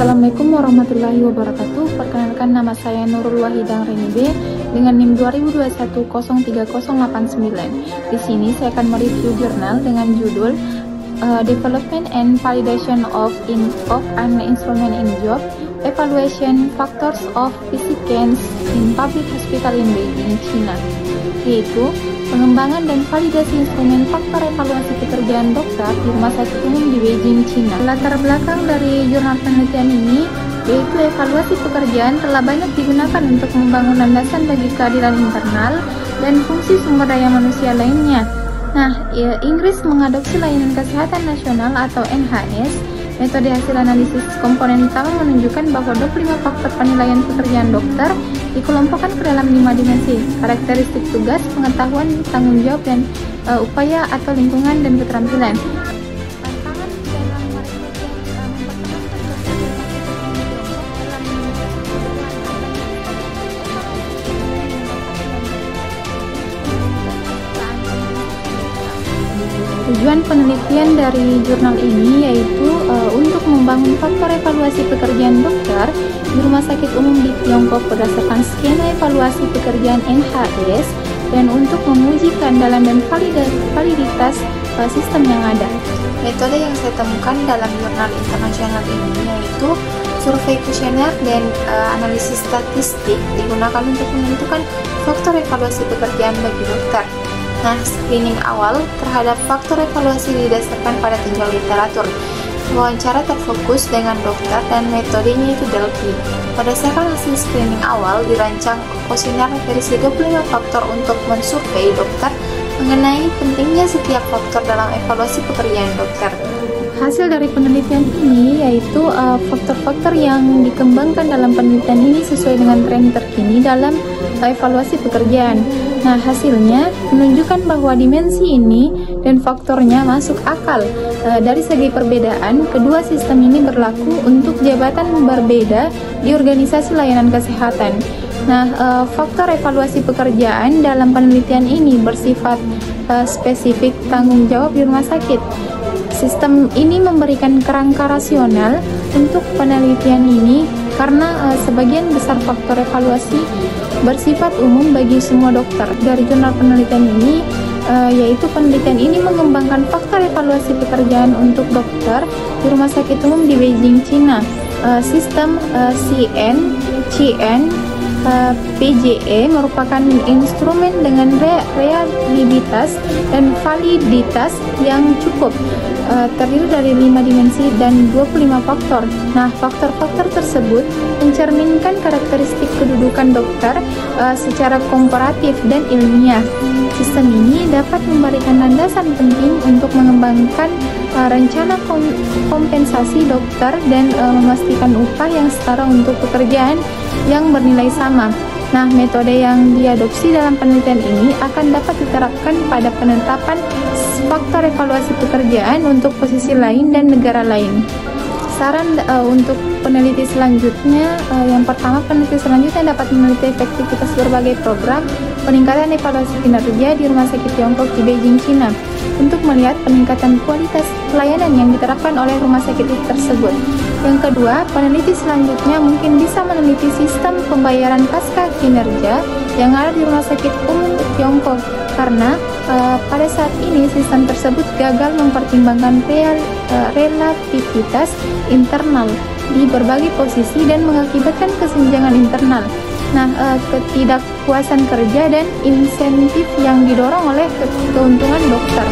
Assalamualaikum warahmatullahi wabarakatuh. Perkenalkan, nama saya Nurul Wahidang Renibe dengan NIM 2021030089. Di sini saya akan mereview jurnal dengan judul Development and Validation of an Instrument in Job, Evaluation Factors of Physicians in Public Hospital in Beijing, China, yaitu pengembangan dan validasi instrumen faktor evaluasi pekerjaan dokter di Rumah Sakit Umum di Beijing, China. Latar belakang dari jurnal penelitian ini yaitu evaluasi pekerjaan telah banyak digunakan untuk membangun landasan bagi keadilan internal dan fungsi sumber daya manusia lainnya. Nah, Inggris mengadopsi Layanan Kesehatan Nasional atau NHS. Metode hasil analisis komponen utama menunjukkan bahwa 25 faktor penilaian pekerjaan dokter dikelompokkan ke dalam 5 dimensi: karakteristik tugas, pengetahuan, tanggung jawab, dan upaya atau lingkungan dan keterampilan. Tujuan penelitian dari jurnal ini yaitu untuk membangun faktor evaluasi pekerjaan dokter di Rumah Sakit Umum di Tiongkok berdasarkan skema evaluasi pekerjaan NHS dan untuk menguji keandalan dan validitas sistem yang ada. Metode yang saya temukan dalam jurnal internasional ini yaitu survei kuesioner dan analisis statistik digunakan untuk menentukan faktor evaluasi pekerjaan bagi dokter. Nah, screening awal terhadap faktor evaluasi didasarkan pada tinjau literatur. Wawancara terfokus dengan dokter dan metodenya itu Delphi. Berdasarkan hasil screening awal, dirancang kuesioner berisi 25 faktor untuk mensurvei dokter mengenai pentingnya setiap faktor dalam evaluasi pekerjaan dokter. Hasil dari penelitian ini yaitu faktor-faktor yang dikembangkan dalam penelitian ini sesuai dengan tren terkini dalam evaluasi pekerjaan. Nah, hasilnya menunjukkan bahwa dimensi ini dan faktornya masuk akal. Dari segi perbedaan, kedua sistem ini berlaku untuk jabatan berbeda di organisasi layanan kesehatan. Nah, faktor evaluasi pekerjaan dalam penelitian ini bersifat spesifik tanggung jawab di rumah sakit. Sistem ini memberikan kerangka rasional untuk penelitian ini karena sebagian besar faktor evaluasi bersifat umum bagi semua dokter. Dari jurnal penelitian ini yaitu penelitian ini mengembangkan faktor evaluasi pekerjaan untuk dokter di Rumah Sakit Umum di Beijing, China. Sistem CN PJE merupakan instrumen dengan reliabilitas dan validitas yang cukup, terdiri dari 5 dimensi dan 25 faktor. Nah, faktor-faktor tersebut mencerminkan karakteristik kedudukan dokter secara komparatif dan ilmiah. Sistem ini dapat memberikan landasan penting untuk mengembangkan rencana kompensasi dokter dan memastikan upah yang setara untuk pekerjaan yang bernilai sama. Nah, metode yang diadopsi dalam penelitian ini akan dapat diterapkan pada penetapan faktor evaluasi pekerjaan untuk posisi lain dan negara lain. Saran untuk peneliti selanjutnya, yang pertama, peneliti selanjutnya dapat meneliti efektivitas berbagai program peningkatan evaluasi kinerja di Rumah Sakit Tiongkok di Beijing, China, untuk melihat peningkatan kualitas pelayanan yang diterapkan oleh rumah sakit tersebut. Yang kedua, peneliti selanjutnya mungkin bisa meneliti sistem pembayaran pasca kinerja yang ada di Rumah Sakit Umum Tiongkok, karena pada saat ini sistem tersebut gagal mempertimbangkan relativitas internal di berbagai posisi dan mengakibatkan kesenjangan internal. Nah, ketidakpuasan kerja dan insentif yang didorong oleh keuntungan dokter.